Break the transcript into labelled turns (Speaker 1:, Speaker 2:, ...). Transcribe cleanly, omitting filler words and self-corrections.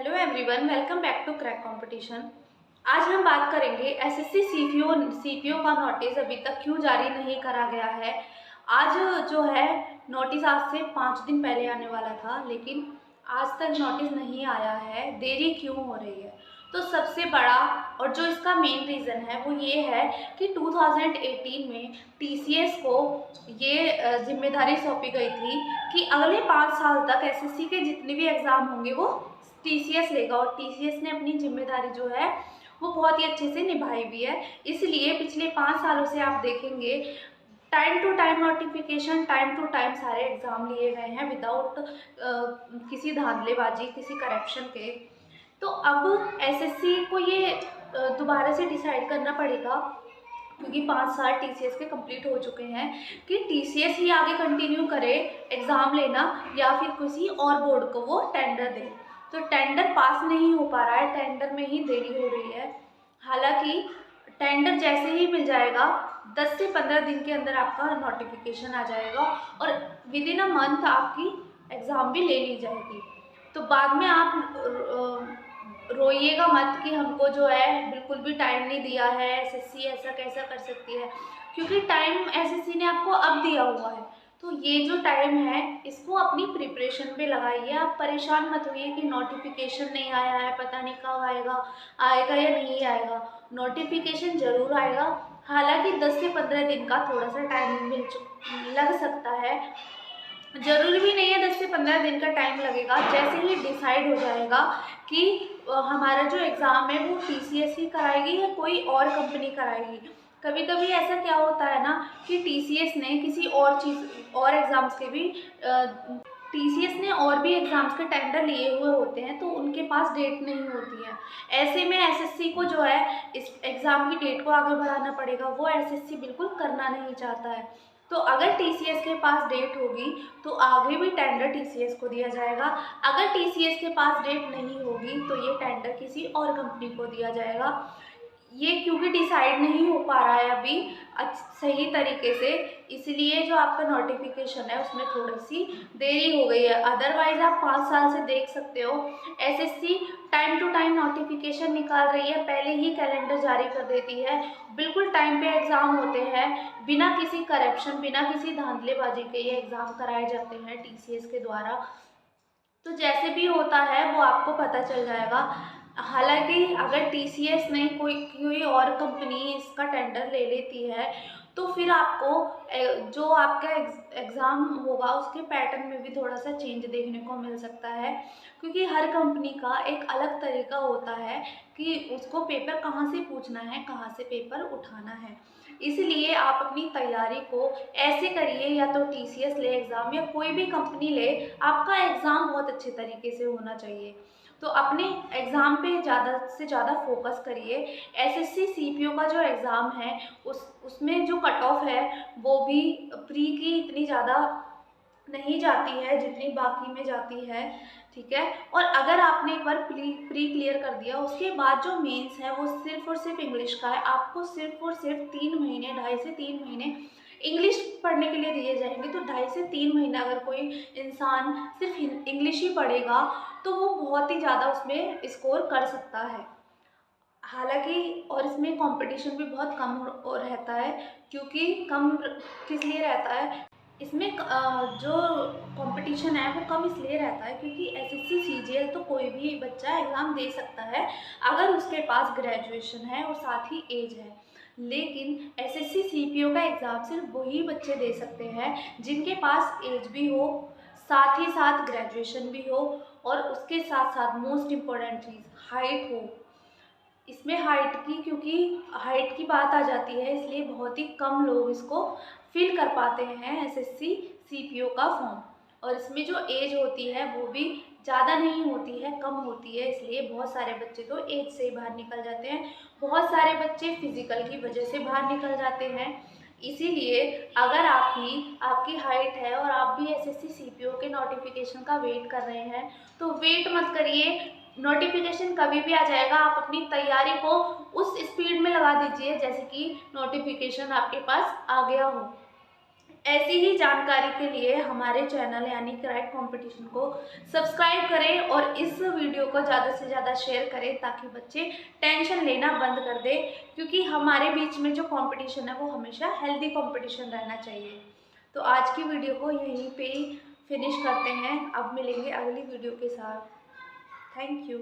Speaker 1: Hello everyone, welcome back to crack competition. आज हम बात करेंगे एसएससी सीपीओ का नोटिस अभी तक क्यों जारी नहीं करा गया है। आज जो है नोटिस आज से 5 दिन पहले आने वाला था, लेकिन आज तक नोटिस नहीं आया है। देरी क्यों हो रही है? तो सबसे बड़ा और जो इसका मेन रीज़न है वो ये है कि 2018 में टीसीएस को ये जिम्मेदारी सौंपी गई थी कि अगले 5 साल तक एसएससी के जितने भी एग्ज़ाम होंगे वो टीसीएस लेगा, और टीसीएस ने अपनी जिम्मेदारी जो है वो बहुत ही अच्छे से निभाई हुई है। इसलिए पिछले 5 सालों से आप देखेंगे time to time notification, time to time सारे एग्ज़ाम लिए गए हैं विदाउट किसी धांधलेबाजी, किसी करप्शन के। तो अब एसएससी को ये दोबारा से डिसाइड करना पड़ेगा, क्योंकि 5 साल टीसीएस के कंप्लीट हो चुके हैं, कि टीसीएस ही आगे कंटिन्यू करे एग्ज़ाम लेना या फिर किसी और बोर्ड को वो टेंडर दे। तो टेंडर पास नहीं हो पा रहा है, टेंडर में ही देरी हो रही है। हालांकि टेंडर जैसे ही मिल जाएगा 10 से 15 दिन के अंदर आपका नोटिफिकेशन आ जाएगा और विद इन अ मंथ आपकी एग्ज़ाम भी ले ली जाएगी। तो बाद में आप रोइएगा मत कि हमको जो है बिल्कुल भी टाइम नहीं दिया है, एसएससी ऐसा कैसा कर सकती है, क्योंकि टाइम एसएससी ने आपको अब दिया हुआ है। तो ये जो टाइम है इसको अपनी प्रिपरेशन पे लगाइए। आप परेशान मत होइए कि नोटिफिकेशन नहीं आया है, पता नहीं कब आएगा, आएगा या नहीं आएगा। नोटिफिकेशन ज़रूर आएगा। हालांकि 10 से 15 दिन का थोड़ा सा टाइम लग सकता है, ज़रूरी भी नहीं है 10 से 15 दिन का टाइम लगेगा। जैसे ही डिसाइड हो जाएगा कि हमारा जो एग्ज़ाम है वो टीसीएस ही कराएगी या कोई और कंपनी कराएगी। कभी कभी ऐसा क्या होता है ना कि टीसीएस ने किसी और चीज़ और एग्ज़ाम्स के भी टीसीएस ने और भी एग्ज़ाम्स के टेंडर लिए हुए होते हैं, तो उनके पास डेट नहीं होती है। ऐसे में एसएससी को जो है इस एग्ज़ाम की डेट को आगे बढ़ाना पड़ेगा। वो एसएससी बिल्कुल करना नहीं चाहता है। तो अगर टीसीएस के पास डेट होगी तो आगे भी टेंडर टीसीएस को दिया जाएगा। अगर टीसीएस के पास डेट नहीं होगी तो ये टेंडर किसी और कंपनी को दिया जाएगा। ये क्योंकि डिसाइड नहीं हो पा रहा है अभी सही तरीके से, इसलिए जो आपका नोटिफिकेशन है उसमें थोड़ी सी देरी हो गई है। अदरवाइज आप 5 साल से देख सकते हो SSC time to time notification निकाल रही है, पहले ही कैलेंडर जारी कर देती है, बिल्कुल टाइम पे एग्ज़ाम होते हैं, बिना किसी करप्शन, बिना किसी धांधलेबाजी के ये एग्ज़ाम कराए जाते हैं टीसीएस के द्वारा। तो जैसे भी होता है वो आपको पता चल जाएगा। हालांकि अगर टीसीएस ने कोई और कंपनी इसका टेंडर ले लेती है तो फिर आपको जो आपका एग्ज़ाम होगा उसके पैटर्न में भी थोड़ा सा चेंज देखने को मिल सकता है, क्योंकि हर कंपनी का एक अलग तरीका होता है कि उसको पेपर कहाँ से पूछना है, कहाँ से पेपर उठाना है। इसलिए आप अपनी तैयारी को ऐसे करिए, या तो टीसीएस ले एग्ज़ाम या कोई भी कंपनी ले, आपका एग्ज़ाम बहुत अच्छे तरीके से होना चाहिए। तो अपने एग्ज़ाम पे ज़्यादा से ज़्यादा फोकस करिए। एसएससी सीपीओ का जो एग्ज़ाम है उसमें जो कट ऑफ है वो भी प्री की इतनी ज़्यादा नहीं जाती है जितनी बाकी में जाती है, ठीक है। और अगर आपने एक बार प्री क्लियर कर दिया, उसके बाद जो मेंस है वो सिर्फ और सिर्फ इंग्लिश का है। आपको सिर्फ और सिर्फ 3 महीने, 2.5 से 3 महीने इंग्लिश पढ़ने के लिए दिए जाएंगे। तो 2.5 से 3 महीने अगर कोई इंसान सिर्फ इंग्लिश ही पढ़ेगा तो वो बहुत ही ज़्यादा उसमें स्कोर कर सकता है। हालांकि और इसमें कंपटीशन भी बहुत कम रहता है, क्योंकि कम किस लिए रहता है इसमें जो कंपटीशन है वो कम इसलिए रहता है क्योंकि एसएससी सीजीएल तो कोई भी बच्चा एग्ज़ाम दे सकता है अगर उसके पास ग्रेजुएशन है और साथ ही एज है। लेकिन एसएससी सीपीओ का एग्ज़ाम सिर्फ वही बच्चे दे सकते हैं जिनके पास एज भी हो, साथ ही साथ ग्रेजुएशन भी हो, और उसके साथ साथ मोस्ट इम्पॉर्टेंट चीज़ हाइट हो। इसमें हाइट की, क्योंकि हाइट की बात आ जाती है, इसलिए बहुत ही कम लोग इसको फिल कर पाते हैं एसएससी सीपीओ का फॉर्म। और इसमें जो एज होती है वो भी ज़्यादा नहीं होती है, कम होती है, इसलिए बहुत सारे बच्चे तो एज से ही बाहर निकल जाते हैं। बहुत सारे बच्चे फिजिकल की वजह से बाहर निकल जाते हैं। इसीलिए अगर आपकी हाइट है और आप भी एसएससी सीपीओ के नोटिफिकेशन का वेट कर रहे हैं तो वेट मत करिए, नोटिफिकेशन कभी भी आ जाएगा। आप अपनी तैयारी को उस स्पीड में लगा दीजिए जैसे कि नोटिफिकेशन आपके पास आ गया हो। ऐसी ही जानकारी के लिए हमारे चैनल यानी क्रैक कंपटीशन को सब्सक्राइब करें और इस वीडियो को ज़्यादा से ज़्यादा शेयर करें ताकि बच्चे टेंशन लेना बंद कर दें, क्योंकि हमारे बीच में जो कंपटीशन है वो हमेशा हेल्दी कंपटीशन रहना चाहिए। तो आज की वीडियो को यहीं पे ही फिनिश करते हैं, अब मिलेंगे अगली वीडियो के साथ। Thank you.